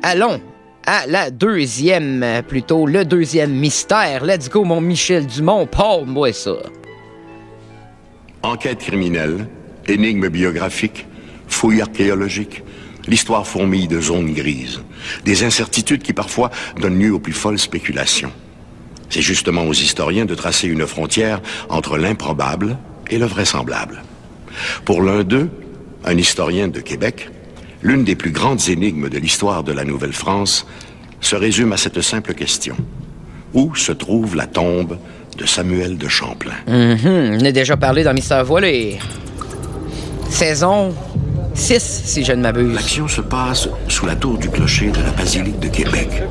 allons à la deuxième, plutôt le deuxième mystère. Let's go, mon Michel Dumont, parle-moi ça. Enquête criminelle, énigmes biographiques, fouilles archéologiques, l'histoire fourmille de zones grises, des incertitudes qui parfois donnent lieu aux plus folles spéculations. C'est justement aux historiens de tracer une frontière entre l'improbable et le vraisemblable. Pour l'un d'eux, un historien de Québec, l'une des plus grandes énigmes de l'histoire de la Nouvelle-France se résume à cette simple question. Où se trouve la tombe de Samuel de Champlain? On a déjà parlé dans Mystère Voilé. Saison 6, si je ne m'abuse. L'action se passe sous la tour du clocher de la basilique de Québec.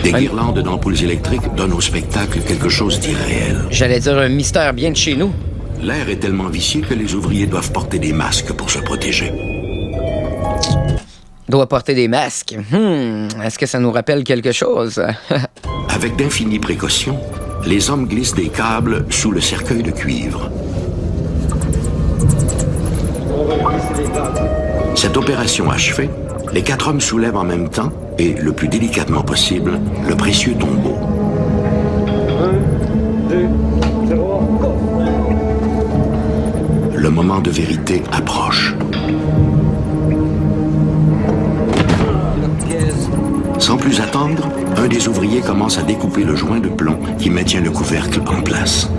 Des guirlandes d'ampoules électriques donnent au spectacle quelque chose d'irréel. J'allais dire un mystère bien de chez nous. L'air est tellement vicié que les ouvriers doivent porter des masques pour se protéger. Doit porter des masques. Est-ce que ça nous rappelle quelque chose? Avec d'infinies précautions, les hommes glissent des câbles sous le cercueil de cuivre. Cette opération achevée, les 4 hommes soulèvent en même temps, et le plus délicatement possible, le précieux tombeau. 1, 2, 0, go! Le moment de vérité approche. Sans plus attendre, un des ouvriers commence à découper le joint de plomb qui maintient le couvercle en place.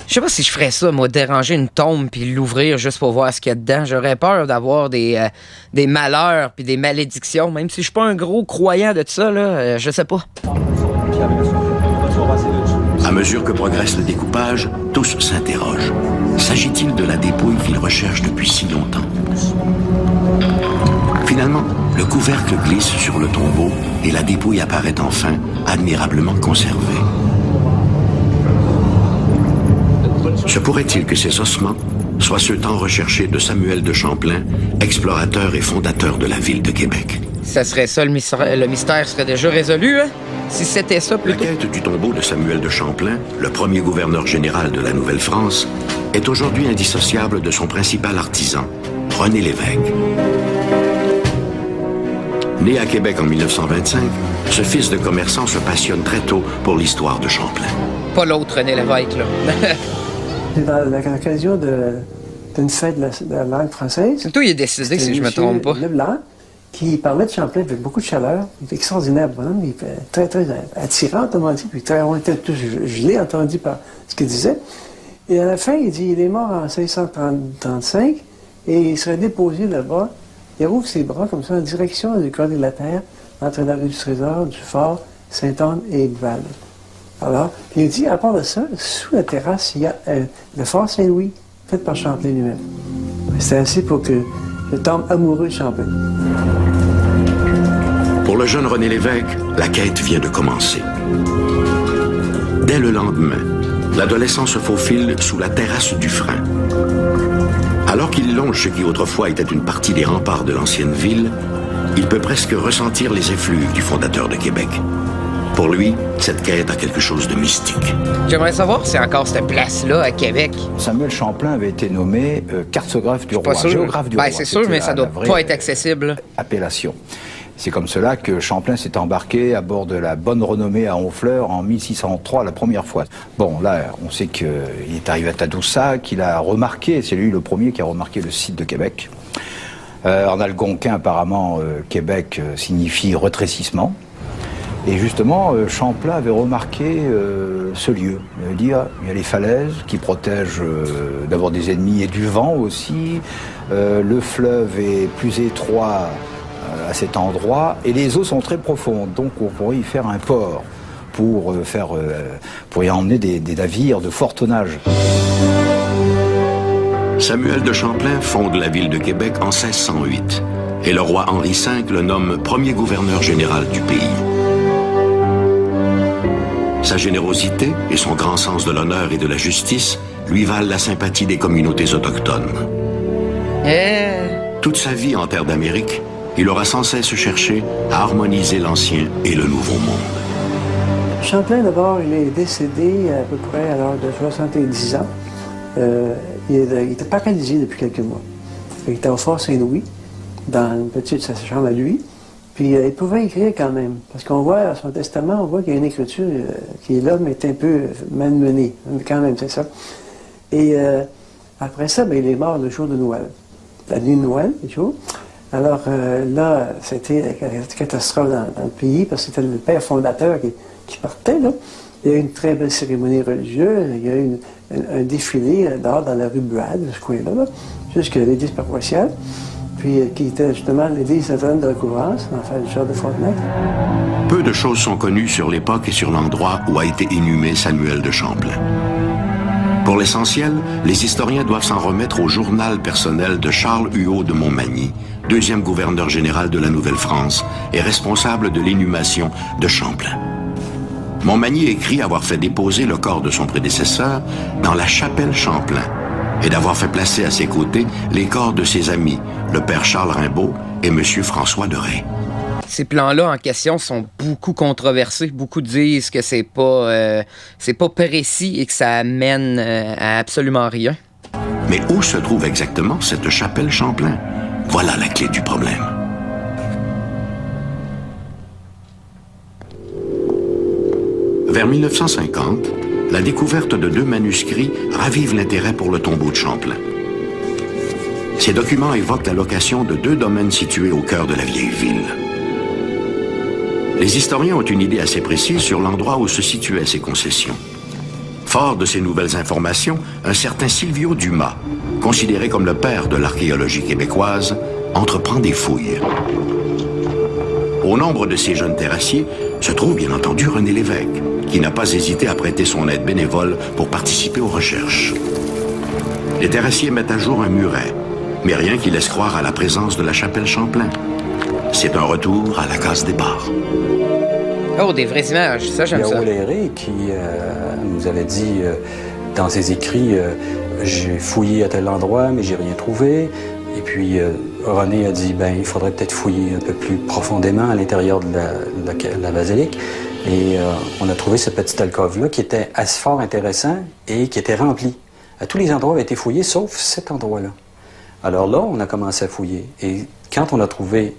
Je sais pas si je ferais ça, moi, déranger une tombe puis l'ouvrir juste pour voir ce qu'il y a dedans. J'aurais peur d'avoir des malheurs puis des malédictions, même si je suis pas un gros croyant de ça, là, je sais pas. À mesure que progresse le découpage, tous s'interrogent. S'agit-il de la dépouille qu'ils recherchent depuis si longtemps? Finalement, le couvercle glisse sur le tombeau et la dépouille apparaît enfin, admirablement conservée. Se pourrait-il que ces ossements soient ceux tant recherchés de Samuel de Champlain, explorateur et fondateur de la ville de Québec? Ça serait ça, le mystère serait déjà résolu, hein? Si c'était ça, La plutôt. quête du tombeau de Samuel de Champlain, le premier gouverneur général de la Nouvelle-France, est aujourd'hui indissociable de son principal artisan, René Lévesque. Né à Québec en 1925, ce fils de commerçant se passionne très tôt pour l'histoire de Champlain. Pas l'autre René Lévesque, là. C'est dans l'occasion d'une fête de la langue française. C'est tout, il est décidé, si je me trompe pas. Leblanc, qui parlait de Champlain avec beaucoup de chaleur. Il était extraordinaire, bonhomme. Il était très, très attirant, autrement dit. Puis on était tous gelés, entendu par ce qu'il disait. Et à la fin, il dit, il est mort en 1635 et il serait déposé là-bas. Il rouvre ses bras comme ça en direction du côté de la terre, entre la rue du Trésor, du Fort, Sainte-Anne et Val. Alors, puis il dit, à part de ça, sous la terrasse, il y a le Fort Saint-Louis, fait par Champlain lui-même. C'était assez pour que je tombe amoureux de Champlain. Pour le jeune René Lévesque, la quête vient de commencer. Dès le lendemain, l'adolescent se faufile sous la terrasse du Frein. Alors qu'il longe ce qui autrefois était une partie des remparts de l'ancienne ville, il peut presque ressentir les effluves du fondateur de Québec. Pour lui, cette quête a quelque chose de mystique. J'aimerais savoir si encore cette place-là à Québec. Samuel Champlain avait été nommé cartographe du roi, géographe du roi. C'est sûr, mais ça doit pas être accessible. Appellation. C'est comme cela que Champlain s'est embarqué à bord de la Bonne Renommée à Honfleur en 1603, la première fois. Bon, là, on sait qu'il est arrivé à Tadoussac, qu'il a remarqué, c'est lui le premier qui a remarqué le site de Québec. En algonquin, apparemment, Québec signifie retrécissement. Et justement, Champlain avait remarqué ce lieu. Il avait dit, il y a les falaises qui protègent d'avoir des ennemis et du vent aussi. Le fleuve est plus étroit à cet endroit et les eaux sont très profondes. Donc on pourrait y faire un port pour y emmener des navires de fort tonnage. Samuel de Champlain fonde la ville de Québec en 1608 et le roi Henri V le nomme premier gouverneur général du pays. Sa générosité et son grand sens de l'honneur et de la justice lui valent la sympathie des communautés autochtones. Toute sa vie en terre d'Amérique, il aura sans cesse cherché à harmoniser l'ancien et le nouveau monde. Champlain, d'abord, il est décédé à peu près à l'âge de 70 ans. Il était paralysé depuis quelques mois. Il était au Fort Saint-Louis, dans une petite sa chambre à lui. Puis il pouvait écrire quand même, parce qu'on voit à son testament, on voit qu'il y a une écriture qui est là, mais est un peu malmenée. Mais quand même, c'est ça. Et après ça, ben, il est mort le jour de Noël. La nuit de Noël, le jour. Alors là, c'était une catastrophe dans le pays, parce que c'était le père fondateur qui partait, là. Il y a eu une très belle cérémonie religieuse, il y a eu un défilé dehors dans la rue Buade, ce coin-là, là, jusqu'à l'église paroissiale, puis qui était justement l'église Notre-Dame de Recouvrance, enfin le chœur de Frontenac. Peu de choses sont connues sur l'époque et sur l'endroit où a été inhumé Samuel de Champlain. Pour l'essentiel, les historiens doivent s'en remettre au journal personnel de Charles Huot de Montmagny, deuxième gouverneur général de la Nouvelle-France et responsable de l'inhumation de Champlain. Montmagny écrit avoir fait déposer le corps de son prédécesseur dans la chapelle Champlain et d'avoir fait placer à ses côtés les corps de ses amis, le père Charles Rimbaud et M. François de Ré. Ces plans-là en question sont beaucoup controversés. Beaucoup disent que c'est pas précis et que ça amène à absolument rien. Mais où se trouve exactement cette chapelle Champlain? Voilà la clé du problème. Vers 1950, la découverte de 2 manuscrits ravive l'intérêt pour le tombeau de Champlain. Ces documents évoquent la location de 2 domaines situés au cœur de la vieille ville. Les historiens ont une idée assez précise sur l'endroit où se situaient ces concessions. Fort de ces nouvelles informations, un certain Silvio Dumas, considéré comme le père de l'archéologie québécoise, entreprend des fouilles. Au nombre de ces jeunes terrassiers se trouve bien entendu René Lévesque, qui n'a pas hésité à prêter son aide bénévole pour participer aux recherches. Les terrassiers mettent à jour un muret, mais rien qui laisse croire à la présence de la chapelle Champlain. C'est un retour à la case départ. Oh, des vraies images, ça j'aime ça. Il y a O'Leary qui nous avait dit dans ses écrits j'ai fouillé à tel endroit, mais j'ai rien trouvé. Et puis René a dit il faudrait peut-être fouiller un peu plus profondément à l'intérieur de la basilique. Et on a trouvé cette petite alcôve-là qui était assez fort intéressant et qui était remplie. Tous les endroits avaient été fouillés, sauf cet endroit-là. Alors là, on a commencé à fouiller. Et quand on a trouvé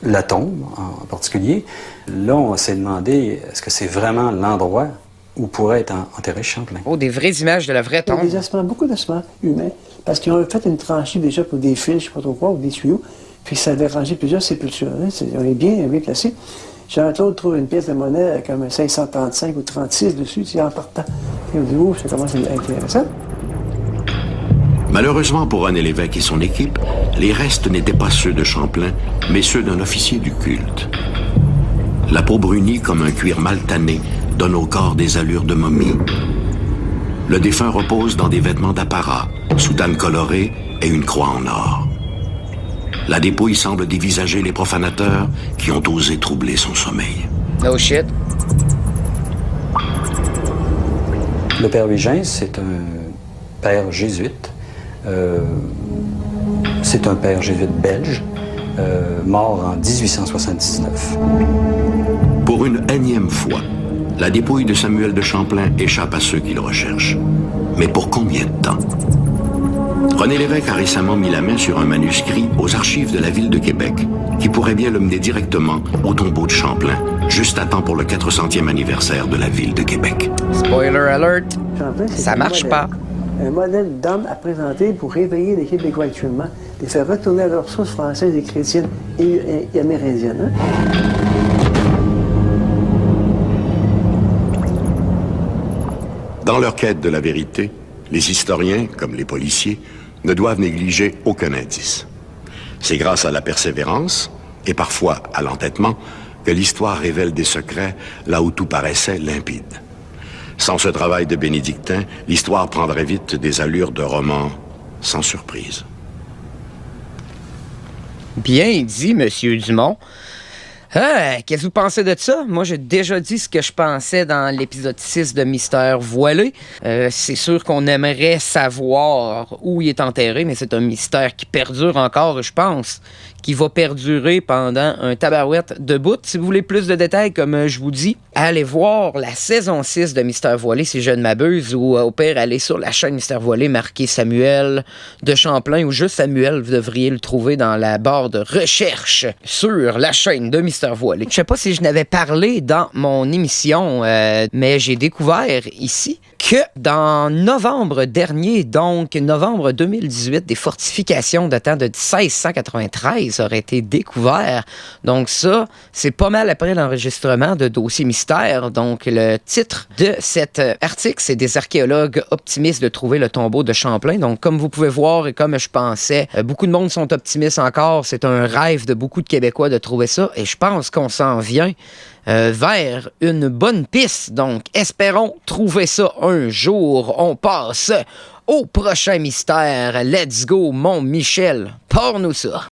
la tombe, en particulier, là, on s'est demandé, est-ce que c'est vraiment l'endroit où pourrait être enterré Champlain? Oh, des vraies images de la vraie tombe. Des ossements, beaucoup d'ossements humains, parce qu'ils ont fait une tranchée déjà pour des fils, je ne sais pas trop quoi, ou des tuyaux, puis ça a dérangé plusieurs sépultures. Hein. On est bien placés. Jean-Claude trouve une pièce de monnaie comme 535 ou 36 dessus, en partant. Et on dit, oh, ça commence à être intéressant. Malheureusement pour René Lévesque et son équipe, les restes n'étaient pas ceux de Champlain, mais ceux d'un officier du culte. La peau brunie comme un cuir mal tanné donne au corps des allures de momie. Le défunt repose dans des vêtements d'apparat, soutane colorée et une croix en or. La dépouille semble dévisager les profanateurs qui ont osé troubler son sommeil. No shit. Le père Vigin, c'est un père jésuite. C'est un père jésuite belge, mort en 1879. Pour une énième fois, la dépouille de Samuel de Champlain échappe à ceux qui le recherchent. Mais pour combien de temps? René Lévesque a récemment mis la main sur un manuscrit aux archives de la ville de Québec, qui pourrait bien le mener directement au tombeau de Champlain, juste à temps pour le 400e anniversaire de la ville de Québec. Spoiler alert, Champlain, ça marche pas. Un modèle d'homme à présenter pour réveiller les Québécois actuellement, les faire retourner à leurs sources françaises et chrétiennes et amérindiennes. Hein? Dans leur quête de la vérité, les historiens, comme les policiers, ne doivent négliger aucun indice. C'est grâce à la persévérance, et parfois à l'entêtement, que l'histoire révèle des secrets là où tout paraissait limpide. Sans ce travail de bénédictin, l'histoire prendrait vite des allures de roman sans surprise. Bien dit, Monsieur Dumont. Qu'est-ce que vous pensez de ça? Moi, j'ai déjà dit ce que je pensais dans l'épisode 6 de Mystère voilé. C'est sûr qu'on aimerait savoir où il est enterré, mais c'est un mystère qui perdure encore, je pense. qui va perdurer pendant un tabarouette de bout. Si vous voulez plus de détails, comme je vous dis, allez voir la saison 6 de Mystère Voilé, si je ne m'abuse, ou au pire, allez sur la chaîne Mystère Voilé, marquez Samuel de Champlain, ou juste Samuel, vous devriez le trouver dans la barre de recherche sur la chaîne de Mystère Voilé. Je sais pas si je n'avais parlé dans mon émission, mais j'ai découvert ici que dans novembre dernier, donc novembre 2018, des fortifications datant de 1693 auraient été découvertes. Donc ça, c'est pas mal après l'enregistrement de Dossier Mystère. Donc le titre de cet article, c'est « Des archéologues optimistes de trouver le tombeau de Champlain ». Donc comme vous pouvez voir et comme je pensais, beaucoup de monde sont optimistes encore. C'est un rêve de beaucoup de Québécois de trouver ça et je pense qu'on s'en vient vers une bonne piste. Donc, espérons trouver ça un jour. On passe au prochain mystère. Let's go, mon Michel. Pars-nous ça.